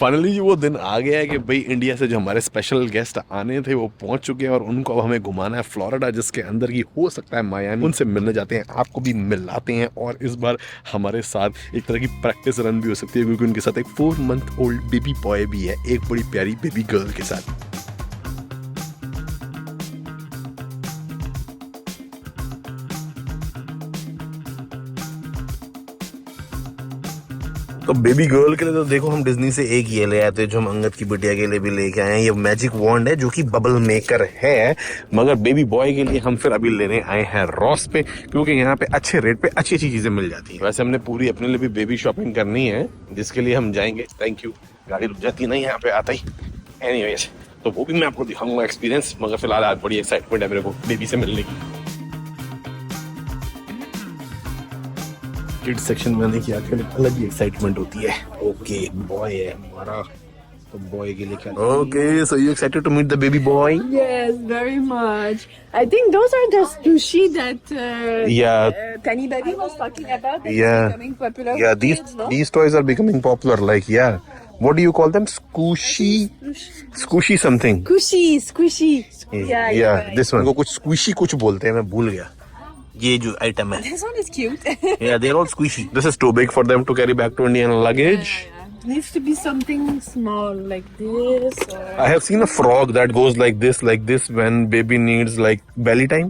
Finally वो दिन आ गया है कि भाई इंडिया से जो हमारे स्पेशल गेस्ट आने थे वो पहुंच चुके हैं और उनको अब हमें घुमाना है फ्लोरिडा, जिसके अंदर की हो सकता है मायामी। उनसे मिलने जाते हैं, आपको भी मिलाते हैं और इस बार हमारे साथ एक तरह की प्रैक्टिस रन भी हो सकती है क्योंकि उनके साथ एक 4 मंथ ओल्ड बेबी बॉय भी है, एक बड़ी प्यारी बेबी गर्ल के साथ। तो बेबी गर्ल के लिए तो देखो हम डिज्नी से एक ये ले आए थे जो हम अंगद की बिटिया के लिए भी लेके आए हैं। ये मैजिक वॉन्ड है जो कि बबल मेकर है, मगर बेबी बॉय के लिए हम फिर अभी लेने आए हैं रॉस पे क्योंकि यहाँ पे अच्छे रेट पे अच्छी अच्छी चीजें मिल जाती हैं। वैसे हमने पूरी अपने लिए भी बेबी शॉपिंग करनी है जिसके लिए हम जाएंगे। थैंक यू, गाड़ी रुक जाती नहीं यहाँ पे आता ही। एनीवेज, तो वो भी मैं आपको दिखाऊंगा एक्सपीरियंस, मगर फिलहाल आज बड़ी एक्साइटमेंट है मेरे को बेबी से मिलने की। किड्स सेक्शन में आने की आखिर अलग ही एक्साइटमेंट होती है। ओके, बॉय है हमारा, तो बॉय के लिए क्या? Okay, so you excited to meet the baby boy? Yes, very much. I think those are the sushi that Tiny Baby was talking about. That's becoming popular. Yeah, with kids, no? these toys are becoming popular. Like, yeah, what do you call them? Squishy something. Squishy. Yeah. This one. कुछ squishy कुछ बोलते हैं, मैं भूल गया। ये जो item है। This one is cute. Yeah, they're all squishy. This is too big for them to carry back to Indian luggage. Needs to be something small like this. Or... I have seen a frog that goes like this when baby needs like belly time.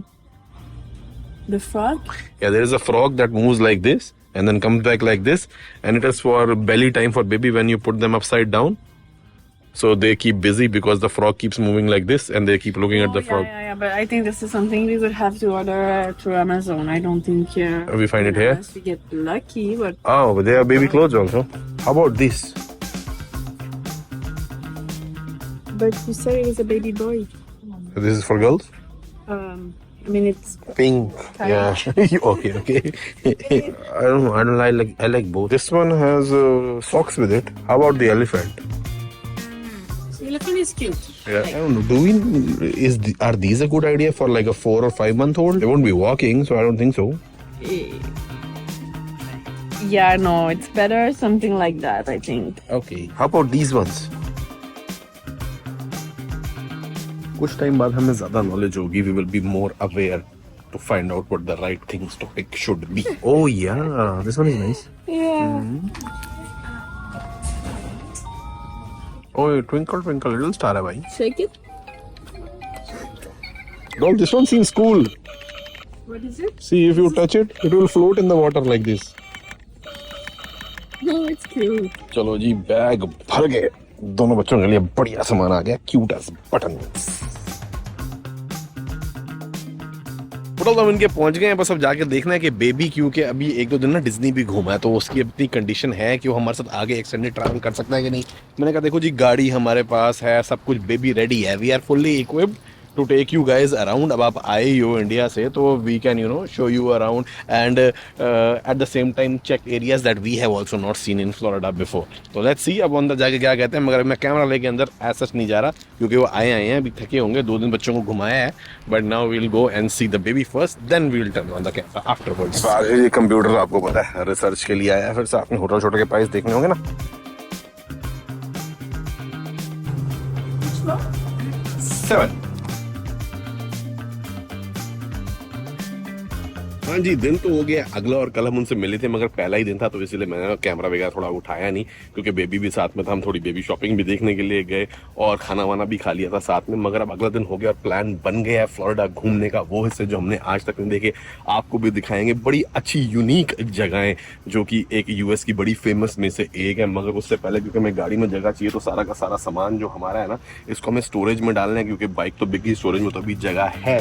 The frog? Yeah, there is a frog that moves like this and then comes back like this, and it is for belly time for baby when you put them upside down. So they keep busy because the frog keeps moving like this and they keep looking at the frog. Yeah, but I think this is something we would have to order through Amazon. I don't think We find it here? unless we get lucky, but... Oh, but they have baby clothes also. How about this? But you said it was a baby boy. This is for girls? I mean, it's... Pink. Yeah. Okay. I don't like both. This one has socks with it. How about the elephant? The elephant is cute. Yeah. I don't know. Are these a good idea for like a 4 or 5 month old? They won't be walking, so I don't think so. Yeah, no, it's better something like that, I think. Okay. How about these ones? कुछ time बाद हमें ज्यादा knowledge होगी. We will be more aware to find out what the right things to pick should be. Oh yeah, this one is nice. Yeah. Oh, twinkle twinkle little star है भाई. Shake it. Doll, this one seems cool. What is it? See, if you touch it, it will float in the water like this. No, it's cute. चलो जी, bag भर गए. दोनों बच्चों के लिए बढ़िया सामान आ गया. Cute as button. हम इनके पहुंच गए हैं. बस अब जाके देखना है कि बेबी, क्योंकि अभी 1-2 दिन ना डिज्नी भी घूमा है तो उसकी अपनी कंडीशन है कि वो हमारे साथ आगे एक्सटेंडेड ट्रैवल कर सकता है कि नहीं. मैंने कहा देखो जी, गाड़ी हमारे पास है, सब कुछ बेबी रेडी है. We are fully equipped to take you guys around. अब आप आए ही हो इंडिया से तो we can show you around and at the same time check areas that we have also not seen in Florida before. तो let's see अब अंदर जाके क्या कहते हैं. मगर मैं कैमरा लेके अंदर एज सच नहीं जा रहा क्योंकि वो आए हैं, अभी थके होंगे, 2 दिन बच्चों को घुमाया है. But now we will go and see the baby first, then we will turn on the camera afterwards. ये कंप्यूटर आपको पता है रिसर्च के लिए आया है, फिर से आपने होटल छोटे के प्राइस देखने होंगे ना. 7. हाँ जी, दिन तो हो गया अगला और कल हम उनसे मिले थे मगर पहला ही दिन था तो इसलिए मैंने कैमरा वगैरह थोड़ा उठाया नहीं क्योंकि बेबी भी साथ में था. हम थोड़ी बेबी शॉपिंग भी देखने के लिए गए और खाना वाना भी खा लिया था साथ में. मगर अब अगला दिन हो गया और प्लान बन गया है फ्लोरिडा घूमने का. वो हिस्से जो हमने आज तक नहीं देखे आपको भी दिखाएंगे. बड़ी अच्छी यूनिक जगहें जो कि एक यूएस की बड़ी फेमस में से एक है. मगर उससे पहले क्योंकि हमें गाड़ी में जगह चाहिए तो सारा का सारा सामान जो हमारा है ना, इसको हमें स्टोरेज में डालना है क्योंकि बाइक तो बिग ही स्टोरेज में तो अभी जगह है.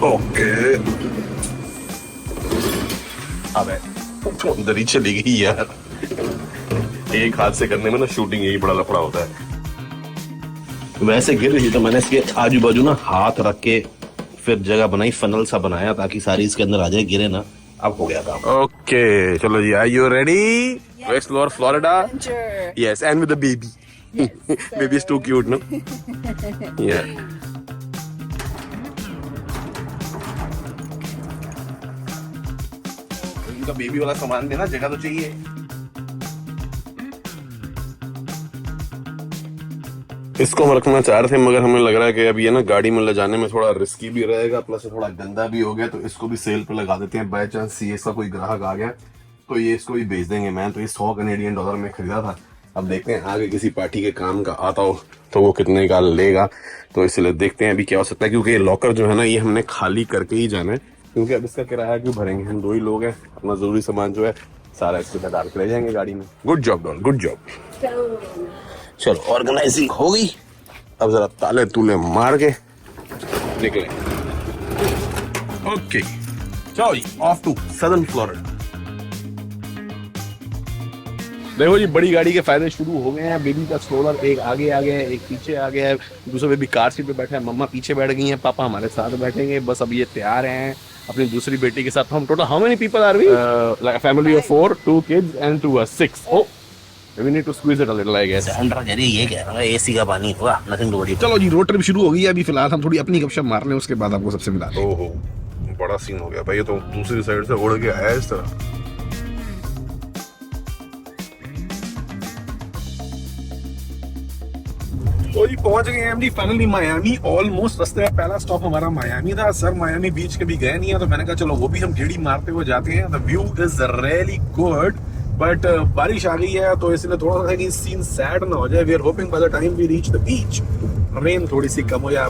ओके, अबे अंदर ही चली गई यार. एक हाथ से करने में ना शूटिंग यही बड़ा लफड़ा होता है. वैसे गिर रही तो मैंने इसके आजू बाजू ना हाथ रख के फिर जगह बनाई, फनल सा बनाया ताकि सारी इसके अंदर आ जाए, गिरे ना. अब हो गया काम. ओके चलो जी, are you ready to explore Florida? Yes, and with the baby. Baby is too cute no. या उनका बेबी वाला सामान देना, जगह तो चाहिए। इसको हम रखना चाह रहे थे मगर हमें लग रहा है कि अब ये ना गाड़ी में ले जाने में थोड़ा रिस्की भी रहेगा, प्लस थोड़ा गंदा भी हो गया, तो इसको भी सेल पे लगा देते हैं। बाय चांस सीएस का कोई ग्राहक आ गया तो ये इसको भी बेच देंगे। मैं तो ये 100 कनेडियन डॉलर में खरीदा था, अब देखते हैं आगे किसी पार्टी के काम का आता हो तो वो कितने का लेगा, तो इसलिए देखते हैं अभी क्या हो सकता है। क्योंकि ये लॉकर जो है ना ये हमने खाली करके ही जाना है, क्योंकि अब इसका किराया क्यों भरेंगे, हम 2 ही लोग हैं, अपना जरूरी सामान जो है सारा इसके साथ डाल के ले जाएंगे गाड़ी में। Good job doll, good job. चलो ऑर्गेनाइजिंग हो गई, अब जरा ताले तूले मार के निकले। ओके चलो जी, ऑफ टू सदर्न फ्लोरिडा। देखो जी, बड़ी गाड़ी के फायदे शुरू हो गए हैं। बेबी का स्ट्रोलर एक आगे आ गया है, एक पीछे आ गया है, दूसरा बेबी कार सीट पे बैठा है, मम्मा पीछे बैठ गई हैं, पापा हमारे साथ बैठेंगे। बस अब ये तैयार हैं अपनी दूसरी बेटी के साथ। हम total how many people are we? Like family of 4, 2 kids and 2 us, 6. Oh, we need to squeeze it a little, I guess. Under जरिए ये कह रहा है एसी का पानी होगा, नथिंग टू वरी। चलो जी, रोड ट्रिप शुरू हो गई है। अभी फिलहाल हम थोड़ी अपनी गपशप मार लें, उसके बाद आपको सबसे मिला दें। ओहो, बड़ा सीन हो गया भाई, ये तो दूसरी साइड से उड़ के आया इस तरह। तो जी पहुंच गए हैं फाइनली मायामी, ऑलमोस्ट। रास्ते में पहला स्टॉप हमारा मायामी था। सर मायामी बीच कभी गए नहीं है, तो मैंने कहा चलो वो भी हम गेड़ी मारते हुए जाते हैं। The view is really good, but बारिश आ गई है तो इसलिए थोड़ा सा कि सीन सैड ना हो जाए। We are hoping by the time we reach the beach rain थोड़ी सी कम हो जाए।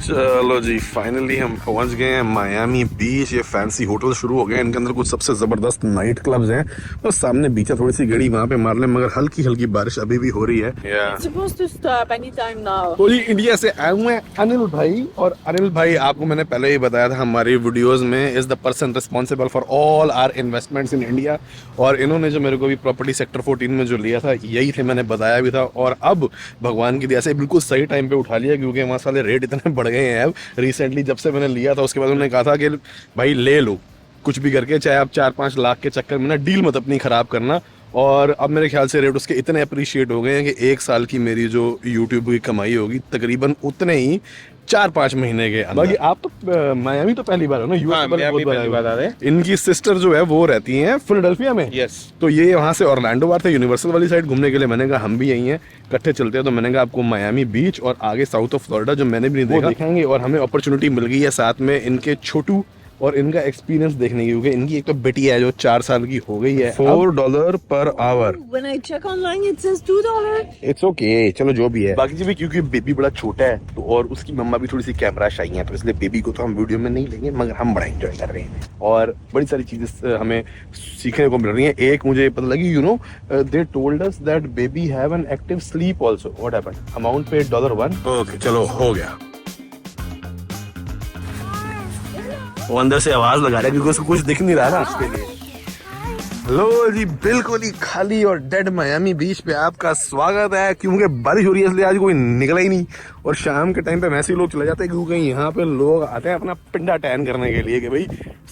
चलो जी, फाइनली हम पहुंच गए हैं मायामी बीच। ये फैंसी होटल शुरू हो गए हैं, इनके अंदर कुछ सबसे जबरदस्त नाइट क्लब्स हैं। और सामने बीच है, थोड़ी सी गाड़ी वहां पे मार ले, मगर हल्की हल्की बारिश अभी भी हो रही है। It's supposed to stop anytime now. तो जी इंडिया से आए हुए हैं अनिल भाई, और अनिल भाई आपको मैंने पहले ही बताया था हमारी वीडियोस में, is the person responsible for all our investments in India. और इन्होंने जो मेरे को भी प्रॉपर्टी सेक्टर 14 में जो लिया था यही थे, मैंने बताया भी था। और अब भगवान की दया से बिल्कुल सही टाइम पे उठा लिया, क्योंकि वहाँ साले रेट इतने बढ़ गए हैं। अब रिसेंटली जब से मैंने लिया था उसके बाद उन्होंने कहा था कि भाई ले लो कुछ भी करके, चाहे आप 4-5 लाख के चक्कर में ना डील मत अपनी खराब करना। और अब मेरे ख्याल से रेट उसके इतने अप्रिशिएट हो गए हैं कि 1 साल की मेरी जो यूट्यूब की कमाई होगी तकरीबन उतने ही 4-5 महीने के अंदर। बाकी आप तो मायामी तो पहली बार हो ना, यूएस पहली बार आ रहे हैं। इनकी सिस्टर जो है वो रहती हैं फिलाडेल्फिया में। यस। तो ये वहाँ से ऑरलैंडो बार थे यूनिवर्सल वाली साइड घूमने के लिए। मैंने कहा हम भी यही हैं, इकट्ठे चलते हैं। तो मैंने कहा आपको मायामी बीच और आगे साउथ ऑफ फ्लोरिडा जो मैंने भी नहीं देखा दिखाएंगे। और हमें अपॉर्चुनिटी मिल गई है साथ में इनके छोटू और इनका एक्सपीरियंस देखने की, क्योंकि इनकी एक तो बेटी है जो 4 साल की हो गई है। $4 per hour. When I check online, it says $2. It's okay, चलो जो भी है। बाकी जी भी क्योंकि बेबी बड़ा छोटा है तो, और उसकी मम्मा भी थोड़ी सी कैमरा शाई है, तो इसलिए बेबी को तो हम वीडियो में नहीं लेंगे, मगर हम बड़ा एंजॉय कर रहे हैं। और बड़ी सारी चीजें हमें सीखने को मिल रही हैं। एक मुझे पता लगी, you know they told us that baby have an active sleep also. What happened? Amount पे $1। ओके चलो हो गया। वो अंदर से आवाज लगा रहा है क्योंकि उसको कुछ दिख नहीं रहा ना उसके लिए। लो जी, बिल्कुल ही खाली और डेड मायामी बीच पे आपका स्वागत है। क्योंकि बारिश हो रही है इसलिए आज कोई निकला ही नहीं, और शाम के टाइम पे वैसे ही लोग चले जाते हैं, क्योंकि यहाँ पे लोग आते हैं अपना पिंडा टैन करने के लिए कि भाई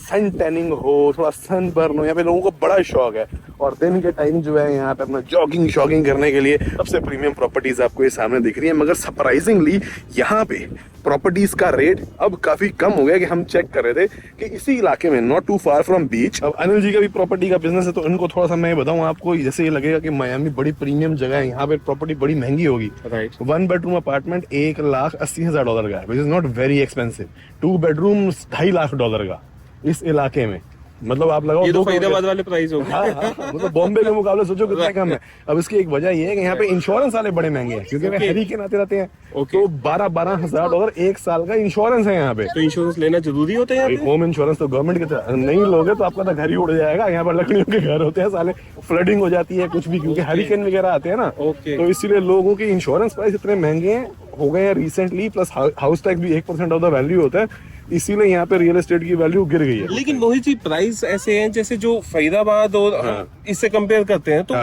सन टैनिंग हो, थोड़ा सन बर्न हो। यहाँ पे लोगों को बड़ा शौक है। और दिन के टाइम जो है यहाँ पे अपना जॉगिंग शॉगिंग करने के लिए सबसे प्रीमियम प्रॉपर्टीज आपको ये सामने दिख रही है। मगर सरप्राइजिंगली यहाँ पे प्रॉपर्टीज का रेट अब काफी कम हो गया। कि हम चेक कर रहे थे कि इसी इलाके में, नॉट टू फार फ्रॉम बीच। अब अनिल जी का भी प्रॉपर्टी का बिजनेस है, तो इनको थोड़ा सा मैं बताऊं आपको, जैसे ये लगेगा कि मायामी बड़ी प्रीमियम जगह है, यहाँ पे प्रॉपर्टी बड़ी महंगी होगी। राइट। 1 बेडरूम अपार्टमेंट $1,80,000 का है, which is not very expensive. 2 bedroom $2.5 lakh का इस इलाके में। मतलब आप लगाओ, ये तो फरीदाबाद वाले प्राइस हो गए। हाँ, मतलब बॉम्बे के मुकाबले सोचो कितना कम है। अब इसकी एक वजह ये है कि यहाँ पे इंश्योरेंस वाले बड़े महंगे हैं, क्योंकि वे हरी के नाते रहते हैं। तो $12,000 1 साल का इंश्योरेंस है यहाँ पे। तो इंश्योरेंस लेना जरूरी होता है यहाँ पे? होम इंश्योरेंस तो गवर्नमेंट के नहीं लोगे तो आपका तो घर ही उड़ जाएगा। यहाँ पर लकड़ियों के घर होते हैं साले, फ्लडिंग हो जाती है कुछ भी, क्योंकि हरिकेन वगैरह आते हैं ना। तो इसीलिए लोगों के इंश्योरेंस प्राइस इतने महंगे हो गए हैं रिसेंटली। प्लस हाउस टैक्स भी 1% ऑफ द वैल्यू होता है, इसीलिए यहाँ पे रियल एस्टेट की वैल्यू गिर गई है। लेकिन मोहित जी, प्राइस ऐसे हैं जैसे जो फरीदाबाद और इससे कंपेयर करते हैं, तो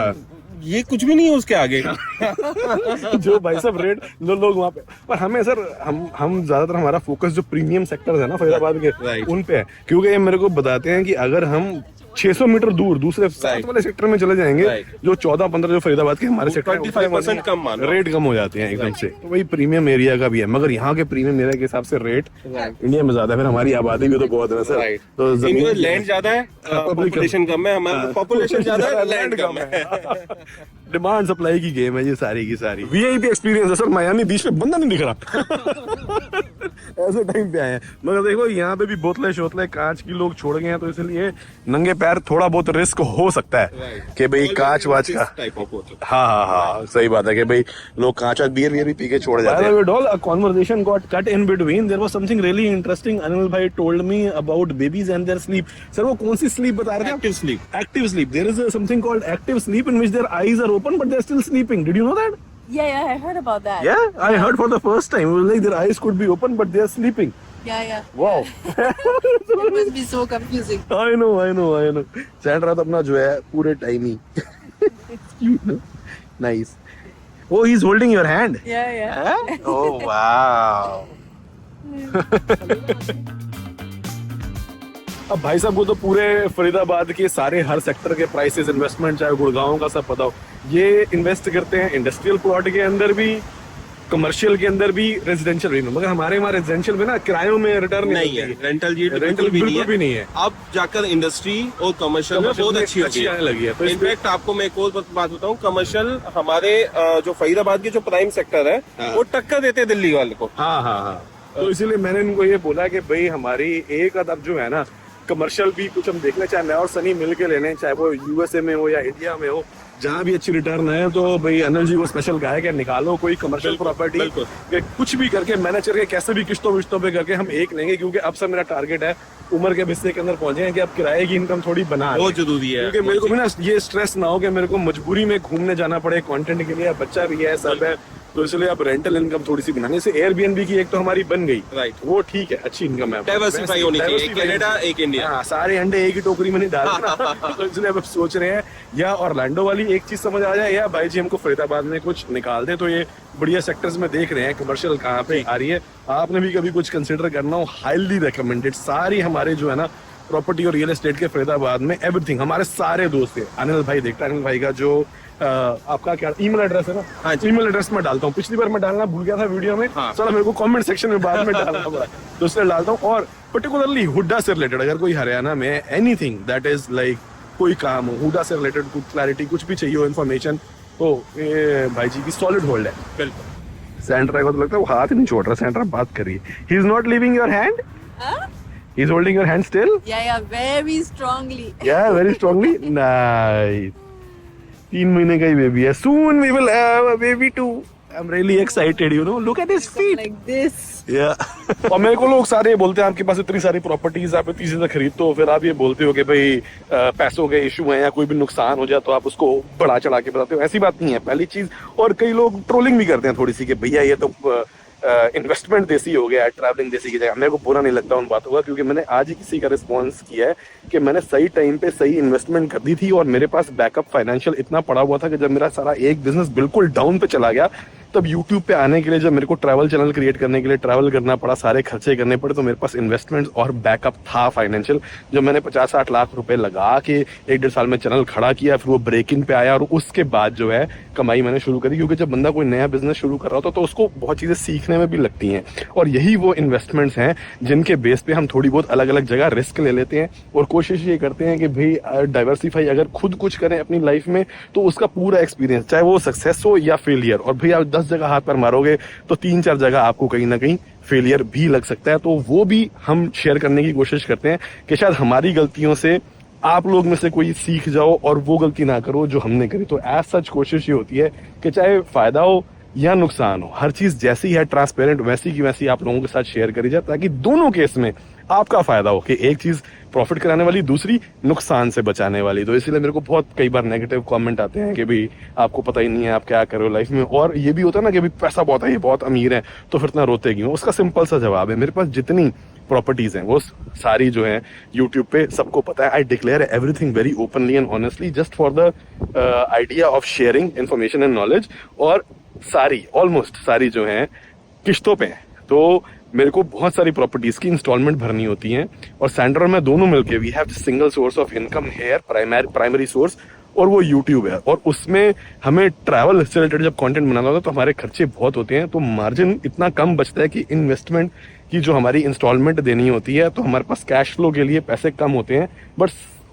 ये कुछ भी नहीं है उसके आगे। जो भाई साहब रेट लोग वहाँ पे, पर हमें सर हम ज्यादातर हमारा फोकस जो प्रीमियम सेक्टर्स है ना फरीदाबाद के, उन पे है। क्योंकि ये मेरे को बताते हैं कि अगर हम 600 मीटर दूर दूसरे साथ वाले सेक्टर में चले जाएंगे, जो 14-15 जो फरीदाबाद के हमारे सेक्टर 25% कम मानो, रेट कम हो जाते हैं एकदम से। तो वही प्रीमियम एरिया का भी है, मगर यहाँ के प्रीमियम एरिया के हिसाब से रेट इंडिया में ज्यादा है। फिर हमारी आबादी भी तो बहुत है सर, तो इनमें लैंड ज्यादा है, पॉपुलेशन कम है, हमारा पॉपुलेशन ज्यादा है, लैंड कम है। डिमांड सप्लाई की गेम है ये सारी की सारी। वीआईपी एक्सपीरियंस है सर, मायामी बीच पे बंदा नहीं दिख रहा। ऐसे टाइम पे आए हैं, मगर देखो यहाँ पे भी बोतलें शोतलें कांच की लोग छोड़ गए हैं, तो इसलिए नंगे पैर थोड़ा बहुत रिस्क हो सकता है कि भाई कांच वाच का। हाँ, सही बात है कि भाई लोग कांच वाच बियर भी पी के छोड़ जाते हैं। All a conversation got cut in between. There was something really interesting. Anil bhai told me about babies and their sleep. Sir, वो कौन सी sleep बता रहे थे? Active sleep. Active sleep. There is something called active sleep in which their eyes are open but they're still sleeping. Did you know that? Yeah, I heard about that. Yeah, I heard for the first time. It was like their eyes could be open but they're sleeping. Yeah. Wow. It must be so confusing. I know. Sandra तो अपना जो है पूरे time he It's cute, no? Nice. Oh, he's holding your hand. Yeah. Huh? Oh, wow. अब भाई साहब को तो पूरे फरीदाबाद के सारे हर सेक्टर के प्राइसेस, इन्वेस्टमेंट चाहे गुड़गांव का सब पता हो। ये इन्वेस्ट करते हैं इंडस्ट्रियल प्लॉट के अंदर भी, कमर्शियल के अंदर भी, रेजिडेंशियल भी। मगर हमारे वहाँ रेजिडेंशियल में ना किरायों में रिटर्न नहीं है, रेंटल बिल्कुल भी नहीं है। अब जाकर इंडस्ट्री और कमर्शियल में बहुत अच्छी आने लगी है। तो इनफैक्ट आपको मैं एक और बात बताऊं, कमर्शियल हमारे जो फरीदाबाद के जो प्राइम सेक्टर है वो टक्कर देते हैं दिल्ली वाले को। हाँ। तो इसीलिए मैंने इनको ये बोला कि भाई हमारी एक अदब जो है ना, कमर्शियल भी कुछ हम देख लें, चाहे मैं और सनी मिल के ले लें, चाहे वो यूएसए में हो या इंडिया में हो, जहाँ भी अच्छी रिटर्न है। तो भाई अनिल जी को स्पेशल कहा है कि निकालो कोई कमर्शियल प्रॉपर्टी, कुछ भी करके मैनेज करके कैसे भी किस्तों विस्तों पे करके हम एक लेंगे, क्योंकि अब से मेरा टारगेट है उम्र के हिस्से के अंदर पहुंचे हैं कि अब किराए की इनकम थोड़ी बना, बहुत जरूरी है, क्योंकि मेरे को भी ना ये स्ट्रेस ना हो कि मेरे को मजबूरी में घूमने जाना पड़े कंटेंट के लिए, बच्चा भी है सब है, तो इसलिए अब रेंटल इनकम थोड़ी सी बनाने से एयरबीएनबी की एक तो हमारी बन गई, राइट, वो ठीक है, अच्छी इनकम है, डाइवर्सिफाई होनी चाहिए, एक कनाडा एक इंडिया। हाँ, सारे अंडे एक ही टोकरी में नहीं डालना। तो इसलिए अब सोच रहे हैं या ऑरलैंडो वाली एक चीज समझ आ जाए, या भाई जी हमको फरीदाबाद में कुछ निकाल दे। तो ये बढ़िया सेक्टर्स में देख रहे हैं कमर्शियल कहाँ पे आ रही है। आपने भी कभी कुछ कंसिडर करना हो, हाईली रिकमेंडेड। सारी हमारे जो है ना प्रॉपर्टी और रियल एस्टेट के फरीदाबाद में एवरीथिंग, हमारे सारे दोस्त हैं। अनिल भाई देखता है, अनिल भाई का जो आपका क्या ईमेल एड्रेस है ना, हाँ, ईमेल एड्रेस में डालता हूँ। पिछली बार मैं डालना भूल गया था वीडियो में, चलो मेरे को कमेंट सेक्शन में बाद में डालना पड़ा, तो उसमें डालता हूँ। और पर्टिकुलरली हुड्डा से रिलेटेड अगर कोई हरियाणा में एनीथिंग दैट इज लाइक कोई काम हो, हुड्डा से रिलेटेड कुछ क्लैरिटी कुछ भी चाहिए हो, इन्फॉर्मेशन, तो ये भाई जी की सॉलिड होल्ड है। बिल्कुल। सैंड्रा को तो लगता है वो हाथ ही नहीं छोड़ रहा, सैंड्रा बात कर रही है। He is not leaving your hand, he is holding your hand still? Yeah, very strongly. Yeah, very strongly. Nice. 3 महीने का ही बेबी है. Soon we will have a baby too. I'm really excited, you know. Look at his feet. Like this. Yeah. और मेरे को लोग सारे बोलते हैं आपके पास इतनी सारी प्रॉपर्टीज, आप इतनी चीजें खरीदते हो, फिर आप ये बोलते हो कि भाई पैसों के इशू है या कोई भी नुकसान हो जाए तो आप उसको बढ़ा चढ़ा के बताते हो। ऐसी बात नहीं है, पहली चीज। और कई लोग ट्रोलिंग भी करते हैं थोड़ी सी कि भैया ये तो इन्वेस्टमेंट देसी हो गया, ट्रैवलिंग देसी की जगह। मेरे को बुरा नहीं लगता उन बातों का, क्योंकि मैंने आज ही किसी का रिस्पॉन्स किया है कि मैंने सही टाइम पे सही इन्वेस्टमेंट कर दी थी और मेरे पास बैकअप फाइनेंशियल इतना पड़ा हुआ था कि जब मेरा सारा एक बिजनेस बिल्कुल डाउन पे चला गया, तब यूट्यूब पे आने के लिए जब मेरे को ट्रैवल चैनल क्रिएट करने के लिए ट्रैवल करना पड़ा, सारे खर्चे करने पड़े, तो मेरे पास इन्वेस्टमेंट और बैकअप था फाइनेंशियल। जो मैंने 50-60 लाख रुपए लगा के 1-1.5 साल में चैनल खड़ा किया, फिर वो ब्रेक इन पे आया और उसके बाद जो है कमाई मैंने शुरू करी। क्योंकि जब बंदा कोई नया बिजनेस शुरू कर रहा होता तो उसको बहुत चीजें सीखने में भी लगती हैं, और यही वो इन्वेस्टमेंट्स हैं जिनके बेस पे हम थोड़ी बहुत अलग अलग जगह रिस्क ले लेते हैं और कोशिश ये करते हैं कि भाई डाइवर्सिफाई अगर खुद कुछ करें अपनी लाइफ में तो उसका पूरा एक्सपीरियंस, चाहे वो सक्सेस हो या फेलियर, और भाई आप 10 जगह हाथ पर मारोगे तो 3-4 जगह आपको कहीं ना कहीं फेलियर भी लग सकता है। तो वो भी हम शेयर करने की कोशिश करते हैं कि शायद हमारी गलतियों से आप लोग में से कोई सीख जाओ और वो गलती ना करो जो हमने करी। तो एज सच कोशिश ये होती है कि चाहे फायदा हो या नुकसान हो, हर चीज जैसी है ट्रांसपेरेंट वैसी की वैसी आप लोगों के साथ शेयर करी जाए, ताकि दोनों केस में आपका फायदा हो, कि एक चीज प्रॉफिट कराने वाली, दूसरी नुकसान से बचाने वाली। तो इसलिए मेरे को बहुत कई बार नेगेटिव कमेंट आते हैं कि भाई आपको पता ही नहीं है आप क्या कर रहे हो लाइफ में, और ये भी होता है ना कि भाई पैसा बहुत है, ये बहुत अमीर है तो फिर इतना रोते क्यों। उसका सिंपल सा जवाब है, मेरे पास जितनी प्रॉपर्टीज हैं वो सारी जो है यूट्यूब पे सबको पता है। I declare everything very openly and honestly just for the idea of sharing information and knowledge, और सारी ऑलमोस्ट सारी जो है किश्तों पे हैं। तो मेरे को बहुत सारी प्रॉपर्टीज की इंस्टॉलमेंट भरनी होती हैं और सैंड्रा और मैं दोनों मिलके we have single source of income here, primary source, और वो यूट्यूब है। और उसमें हमें ट्रैवल से रिलेटेड जब कंटेंट बनाना होता है तो हमारे खर्चे बहुत होते हैं, तो मार्जिन इतना कम बचता है कि इन्वेस्टमेंट की जो हमारी इंस्टॉलमेंट देनी होती है तो हमारे पास कैश फ्लो के लिए पैसे कम होते हैं। But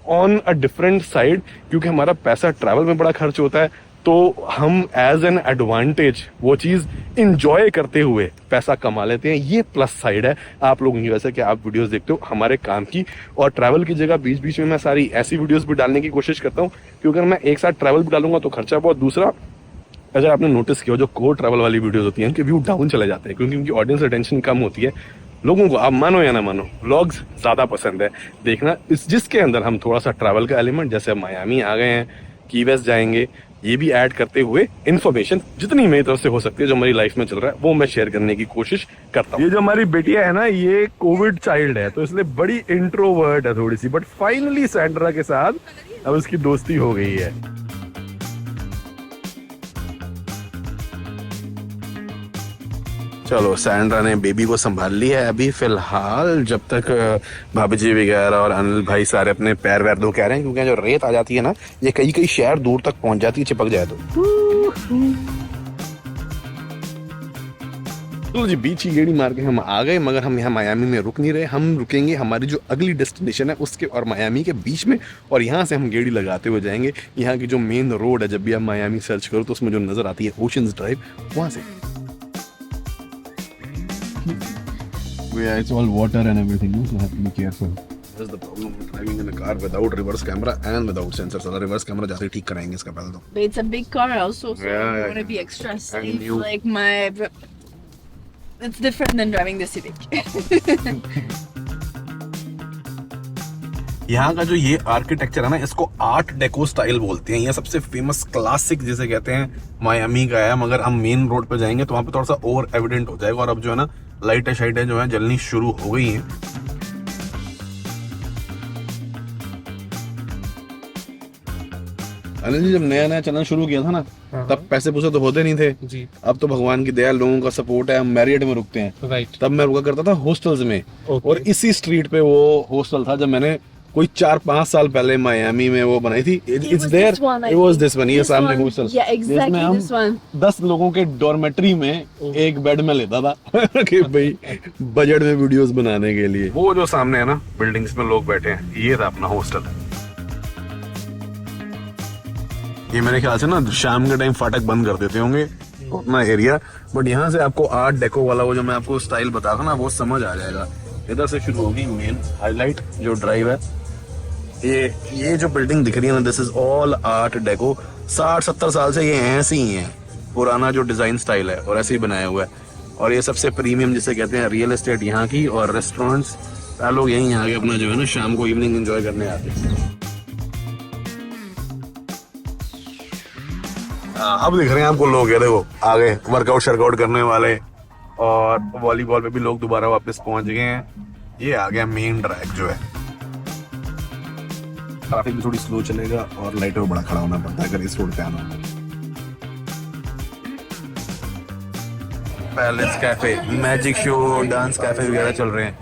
on a different side, क्योंकि हमारा पैसा ट्रैवल में बड़ा खर्च होता है, तो हम एज एन एडवांटेज वो चीज़ इंजॉय करते हुए पैसा कमा लेते हैं। ये प्लस साइड है आप लोगों की वजह से कि आप वीडियोस देखते हो हमारे काम की। और ट्रैवल की जगह बीच बीच में मैं सारी ऐसी वीडियोस भी डालने की कोशिश करता हूँ, क्योंकि अगर मैं एक साथ ट्रैवल भी डालूंगा तो खर्चा बहुत। दूसरा, अगर आपने नोटिस किया जो कोर ट्रैवल वाली वीडियोस होती हैं उनके व्यू डाउन चले जाते हैं, क्योंकि उनकी ऑडियंस अटेंशन कम होती है। लोगों को, आप मानो या ना मानो, व्लॉग्स ज़्यादा पसंद है देखना, जिसके अंदर हम थोड़ा सा ट्रैवल का एलिमेंट, जैसे मायामी आ गए हैं, की वेस्ट जाएंगे, ये भी ऐड करते हुए इन्फॉर्मेशन जितनी मेरी तरफ से हो सकती है जो हमारी लाइफ में चल रहा है वो मैं शेयर करने की कोशिश करता हूँ। ये जो हमारी बेटिया है ना, ये कोविड चाइल्ड है तो इसलिए बड़ी इंट्रोवर्ट है थोड़ी सी, बट फाइनली सैंड्रा के साथ अब उसकी दोस्ती हो गई है। चलो, सैंड्रा ने बेबी को संभाल लिया है अभी फिलहाल, जब तक भाभी जी वगैरह और अनिल भाई सारे अपने पैर वैर धो के आ रहे हैं, क्योंकि जो रेत आ जाती है ना, ये कई कई शहर दूर तक पहुंच जाती है चिपक जाए तो जी बीच की गेड़ी मार के हम आ गए, मगर हम यहाँ मायामी में रुक नहीं रहे। हम रुकेंगे हमारी जो अगली डेस्टिनेशन है उसके और मायामी के बीच में, और यहाँ से हम गेड़ी लगाते हुए जाएंगे यहाँ की जो मेन रोड है। जब भी आप मायामी सर्च करो तो उसमें जो नजर आती है ओशंस ड्राइव, वहाँ से। Yeah, it's all water and everything, so have to be careful. That's the problem with driving in a car without reverse camera and without sensors. अगर reverse camera जाते ही ठीक कराएंगे इसका पहले तो। But it's a big car also, so Yeah, I want to be extra safe. Like it's different than driving the Civic. यहाँ का जो ये आर्किटेक्चर है ना, इसको आर्ट डेको स्टाइल बोलते हैं। ये सबसे फेमस क्लासिक जिसे कहते हैं मायामी का है, मगर हम मेन रोड पे जाएंगे तो वहाँ पे थोड़ा सा और एविडेंट हो जाएगा। और अब जो है ना, लाइटें शाइटें जो है जलनी शुरू हो गई हैं। अनिल जी, जब नया नया चलना शुरू किया था ना, तब पैसे पूसे तो होते नहीं थे जी। अब तो भगवान की दया, लोगों का सपोर्ट है, हम मैरियट में रुकते हैं। राइट। तब मैं रुका करता था हॉस्टल्स में, और इसी स्ट्रीट पे वो हॉस्टल था जब मैंने कोई 4-5 साल पहले मायामी में वो बनाई थी। It's there, it was this one, ये सामने हॉस्टल। या एग्जैक्टली दिस वन। 10 लोगों के डॉर्मेट्री में एक बेड में लेता था कि भाई बजट में वीडियोस बनाने के लिए। वो जो सामने है ना बिल्डिंग्स में लोग बैठे हैं, ये था अपना हॉस्टल। ये मेरे ख्याल से ना शाम के टाइम फाटक बंद कर देते होंगे अपना एरिया, बट यहाँ से आपको आर्ट डेको वाला वो जो मैं आपको स्टाइल बता था ना, वो समझ आ जाएगा। इधर से शुरू होगी मेन हाईलाइट जो ड्राइव है। ये जो बिल्डिंग दिख रही है ना, this is all art deco. 60-70 साल से ये ऐसे ही है, पुराना जो डिजाइन स्टाइल है और ऐसे ही बनाया हुआ है। और ये सबसे प्रीमियम जिसे कहते हैं रियल एस्टेट यहाँ की, और रेस्टोरेंट्स लोग यहीं आके अपना जो है ना शाम को इवनिंग एंजॉय करने आते हैं। अब दिख रहे हैं आपको लोग, ये देखो आगे वर्कआउट शर्कआउट करने वाले, और वॉलीबॉल पे भी लोग दोबारा वापस पहुंच गए हैं। ये आ गया मेन ड्राइव जो है। ट्रैफिक भी थोड़ी स्लो चलेगा और लाइटों में बड़ा खड़ा होना पड़ता है अगर इस रोड पे आना। Palace cafe, magic show, dance cafe वगैरह चल रहे हैं।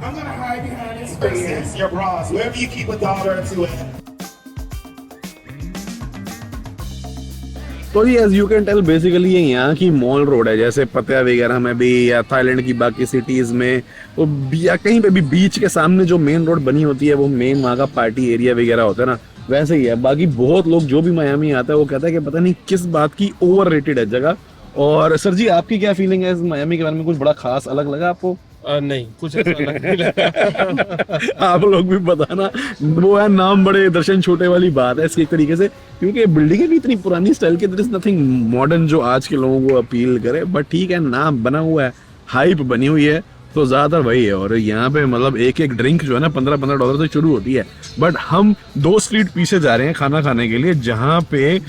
तो ये as you can tell basically ये यहाँ की मॉल रोड है, जैसे पतिया वगैरह में भी या थाईलैंड की बाकी सिटीज में, तो या कहीं पे भी बीच के सामने जो मेन रोड बनी होती है वो मेन वहाँ का पार्टी एरिया वगैरह होता है ना, वैसे ही है। बाकी बहुत लोग जो भी मायामी आता है वो कहता है कि पता नहीं किस बात की ओवररेटेड है जगह। और सर जी, आपकी क्या फीलिंग है इस मायामी के बारे में? कुछ बड़ा खास अलग लगा आपको? नहीं, कुछ ऐसा अलग नहीं लगा। आप लोग भी बताना। वो है नाम बड़े दर्शन छोटे वाली बात है इसकी एक तरीके से, क्योंकि बिल्डिंगें भी इतनी पुरानी स्टाइल की, देयर इज नथिंग मॉडर्न जो आज के लोगों को अपील करे, बट ठीक है, नाम बना हुआ है, हाइप बनी हुई है, तो ज्यादातर वही है। और यहाँ पे मतलब एक एक ड्रिंक जो है ना $15 से शुरू होती है। बट हम 2 स्ट्रीट पीछे जा रहे हैं खाना खाने के लिए, जहाँ पे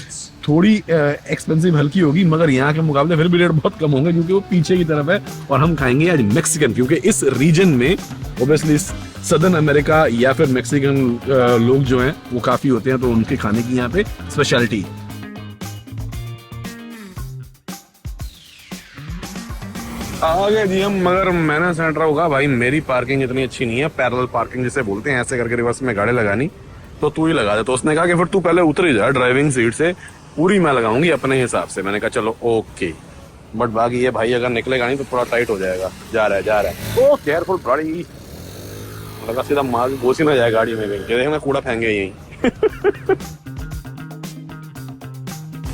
थोड़ी एक्सपेंसिव हल्की होगी, मगर यहाँ के मुकाबले फिर भी रेट बहुत कम होंगे क्योंकि वो पीछे की तरफ है। और हम खाएंगे आज मैक्सिकन, क्योंकि इस रीजन में ओबियसली सदर्न अमेरिका या फिर मैक्सिकन लोग जो हैं वो काफी होते हैं, तो उनके खाने की यहाँ पे स्पेशलिटी। आ गए जी हम, मगर मैंने सेंटर होगा भाई मेरी पार्किंग इतनी अच्छी नहीं है, पैरेलल पार्किंग जिसे बोलते हैं, ऐसे करके रिवर्स में गाड़ी लगानी, तो तू ही लगा दे। तो उसने कहा कि फिर तू पहले उतर ही जा ड्राइविंग सीट से, पूरी मैं लगाऊंगी अपने हिसाब से। मैंने कहा चलो ओके, बट बाकी ये भाई अगर निकलेगा नहीं तो थोड़ा टाइट हो जाएगा। जा रहा है ओ केयरफुल गाड़ी, लगा सीधा माल घुस ही ना जाए गाड़ी में, देखना कूड़ा फेंगे यहीं।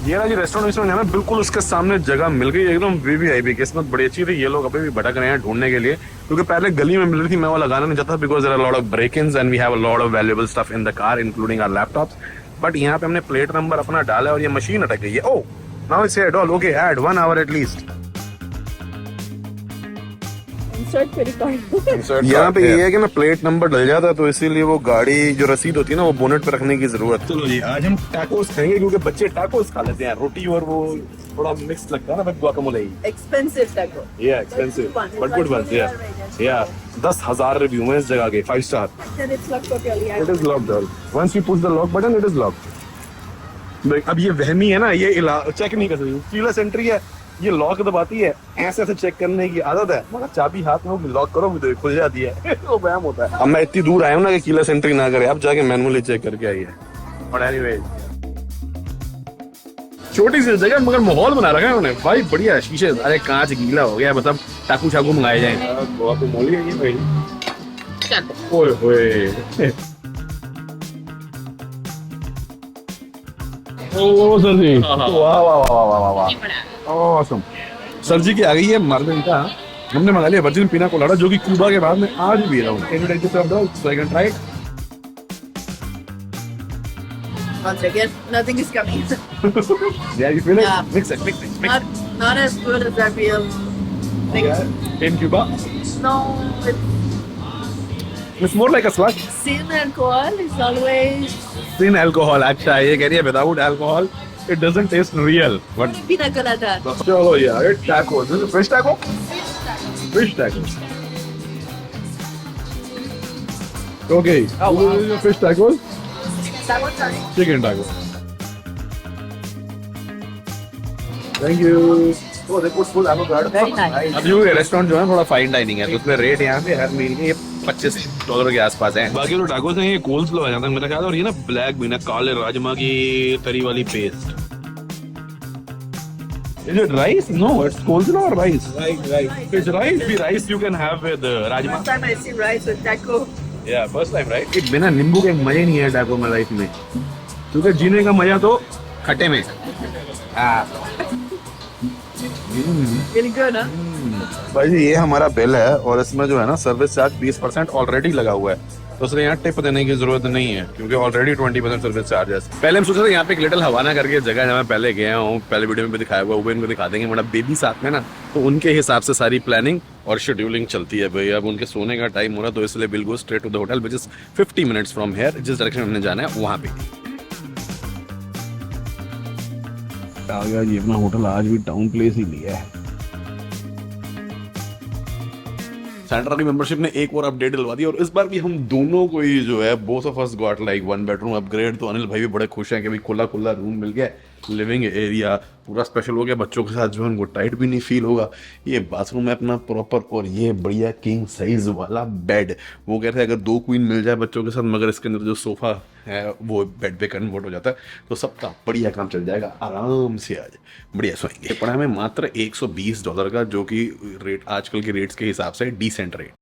ये ना जी रेस्टोरेंट है ना, बिल्कुल उसके सामने जगह मिल गई एकदम वीवीआईपी। किस्मत बड़ी अच्छी थी, ये लोग अभी भी भटक रहे हैं ढूंढने के लिए, क्योंकि पहले गली में मिल रही थी, मैं वो लगाना नहीं चाहता, because there are lot of break-ins and we have a lot of valuable stuff in the car including our laptops. But यहाँ पे हमने प्लेट नंबर अपना डाला और ये मशीन अटक गई है। Oh now it's at all okay, add 1 hour at least. Insert credit card. यहाँ पे ये है कि ना प्लेट नंबर डल जाता है, तो इसीलिए वो गाड़ी जो रसीद होती है ना वो बोनेट पे रखने की जरूरत। चलो जी आज हम टैकोस खाएंगे, क्योंकि बच्चे टैकोस खा लेते हैं, रोटी और वो थोड़ा मिक्स लगता है ना with guacamole. Expensive taco. Yeah, expensive, but good ones. Yeah. 10,000 review हैं इस जगह के, 5 star. Then it's locked properly. It is locked down. Once you push the lock button, it is locked. देख अब ये वहमी है ना, ये चेक नहीं कर सकती, कीलेस एंट्री है, ये लॉक दबाती है, ऐसे ऐसे चेक करने की आदत है, मगर चाबी हाथ में होगी, लॉक करो तो खुल जाती है। वो व्यायाम होता है। अब मैं इतनी दूर आया हूँ ना कि कीलेस एंट्री ना करे, आप जाके मैनुअली चेक करके आइए। और एनीवे छोटी सी जगह मगर माहौल बना रखा है उन्होंने भाई, बढ़िया शीशे, अरे कांच गीला हो गया, मतलब टाकू शाकू मंगाए जाए। गुआकामोले है ये भाई, ओए होए। ओ सर जी, वाह वाह वाह वाह वाह वाह, ऑसम। सर जी की आ गई है मार्गरिटा, हमने मंगा लिया वर्जिन पिना कोलाडा, जो कि क्यूबा के बाद में आज भी रहा हूँ। Can you take this off the so I can try it? Once again, nothing is coming. Yeah, you feel it? Yeah. Mix it, mix it, mix it. Not as good as that real thing. Yeah. In Cuba, No, it's it's more like a slush. sin alcohol is always Thin alcohol. अच्छा ये कह रही है without alcohol, it doesn't taste real. But pina colada. चलो यार, it tacos. This is fish taco. Fish tacos. Okay. Oh, wow. This is your fish tacos. That one's sorry. Chicken taco. Thank you. Oh, they put full avocado. Very nice. अब ये restaurant जो है थोड़ा fine dining है, तो उसमें rate यहाँ पे हर मील के $25 के आसपास है। बाकी जो टाकोस हैं ये कोल्ड स्लो आ जाता है मेरा ख्याल, और ये ना ब्लैक बीन है, काले राजमा की तरी वाली paste. Is it rice? No, it's coleslaw or rice. Right. It's rice. The rice you can have with rajma. First time I see rice with taco. Yeah, first time, right? it बिना नींबू के मजे नहीं है टाको में life में, क्योंकि जीने का मजा तो खट्टे में। Really good, huh? भाई जी ये हमारा बिल है, और इसमें जो है ना सर्विस चार्ज 20% ऑलरेडी लगा हुआ है, तो उसने यहाँ टिप देने की जरूरत नहीं है, क्योंकि ऑलरेडी 20% सर्विस चार्जेस। पहले हम सोच रहे थे यहाँ पे एक लिटिल हवाना करके जगह जहाँ मैं पहले गया हूँ, पहले वीडियो में भी दिखाया हुआ, वो इनको दिखा देंगे, मतलब बेबी साथ में ना, तो उनके हिसाब से सारी प्लानिंग और शेड्यूलिंग चलती है भाई। अब उनके सोने का टाइम हो रहा, तो इसलिए will go straight to the hotel, which is 50 minutes from here, जिस डायरेक्शन में हमने जाना है वहाँ पे। आ गया जी अपना होटल, आज भी टाउन प्लेस ही लिया है। सेंट्रल की मेंबरशिप ने एक और अपडेट दिलवा दी, और इस बार भी हम दोनों को ही जो है both of us got like 1 bedroom upgrade. तो अनिल भाई भी बड़े खुश हैं कि भाई खुला खुला रूम मिल गया, लिविंग एरिया पूरा स्पेशल हो गया, बच्चों के साथ जो है उनको टाइट भी नहीं फील होगा। ये बाथरूम है अपना प्रॉपर, और ये बढ़िया किंग साइज वाला बेड। वो कहते हैं अगर 2 क्वीन मिल जाए बच्चों के साथ, मगर इसके अंदर जो सोफा है वो बेड पे कन्वर्ट हो जाता है, तो सबका बढ़िया काम चल जाएगा, आराम से आज बढ़िया सोएंगे। पड़ा हमें मात्र $120 का, जो कि रेट आजकल के रेट्स के हिसाब से डिसेंट रेट।